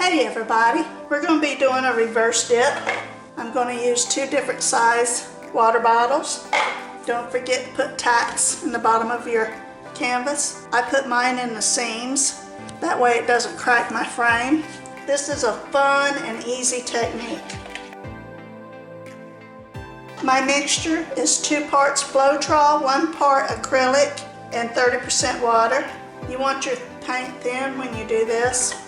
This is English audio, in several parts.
Hey everybody, we're going to be doing a reverse dip. I'm going to use two different size water bottles. Don't forget to put tacks in the bottom of your canvas. I put mine in the seams, that way it doesn't crack my frame. This is a fun and easy technique. My mixture is 2 parts Floetrol, 1 part acrylic, and 30% water. You want your paint thin when you do this.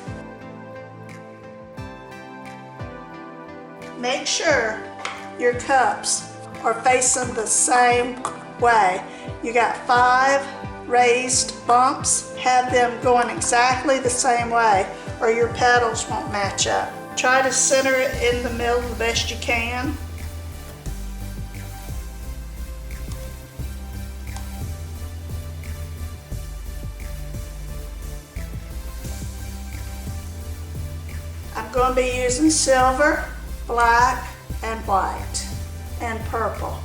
Make sure your cups are facing the same way. You got 5 raised bumps. Have them going exactly the same way or your petals won't match up. Try to center it in the middle the best you can. I'm going to be using silver, black, and white, and purple.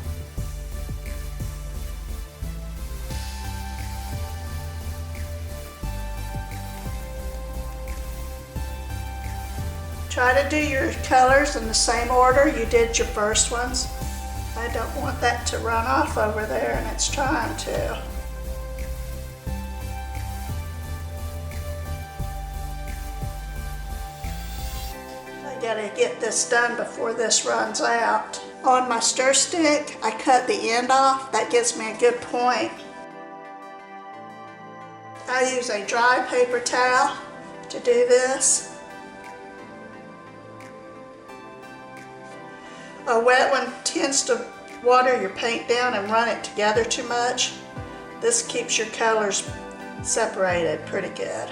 Try to do your colors in the same order you did your first ones. I don't want that to run off over there, and it's trying to. Gotta get this done before this runs out. On my stir stick, I cut the end off. That gives me a good point. I use a dry paper towel to do this. A wet one tends to water your paint down and run it together too much. This keeps your colors separated pretty good.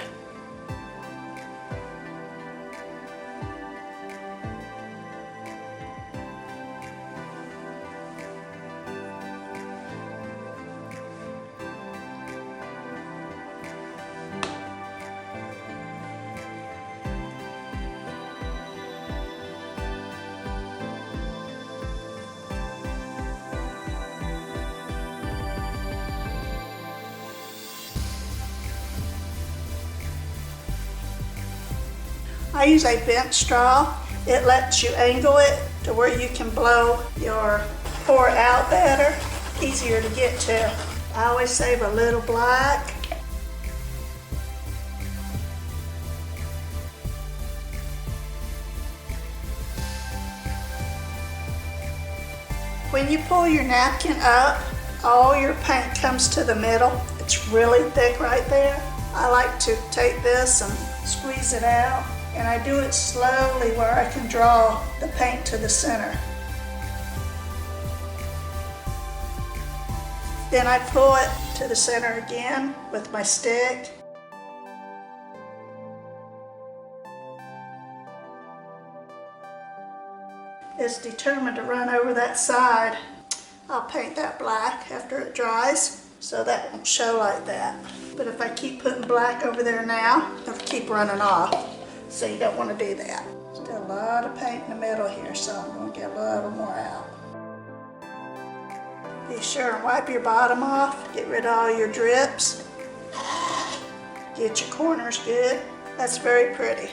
I use a bent straw. It lets you angle it to where you can blow your pour out better, easier to get to. I always save a little black. When you pull your napkin up, all your paint comes to the middle. It's really thick right there. I like to take this and squeeze it out. And I do it slowly where I can draw the paint to the center. Then I pull it to the center again with my stick. It's determined to run over that side. I'll paint that black after it dries so that won't show like that. But if I keep putting black over there now, it'll keep running off. So you don't want to do that. Still a lot of paint in the middle here, so I'm going to get a little more out. Be sure and wipe your bottom off. Get rid of all your drips. Get your corners good. That's very pretty.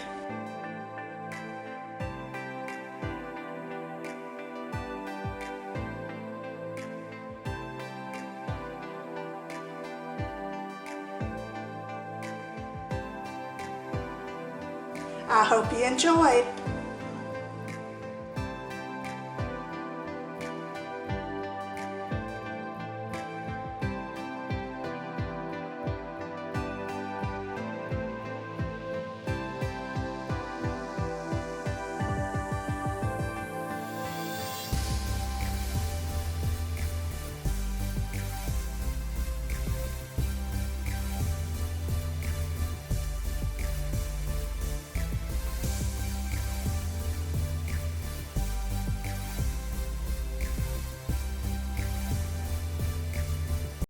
I hope you enjoyed.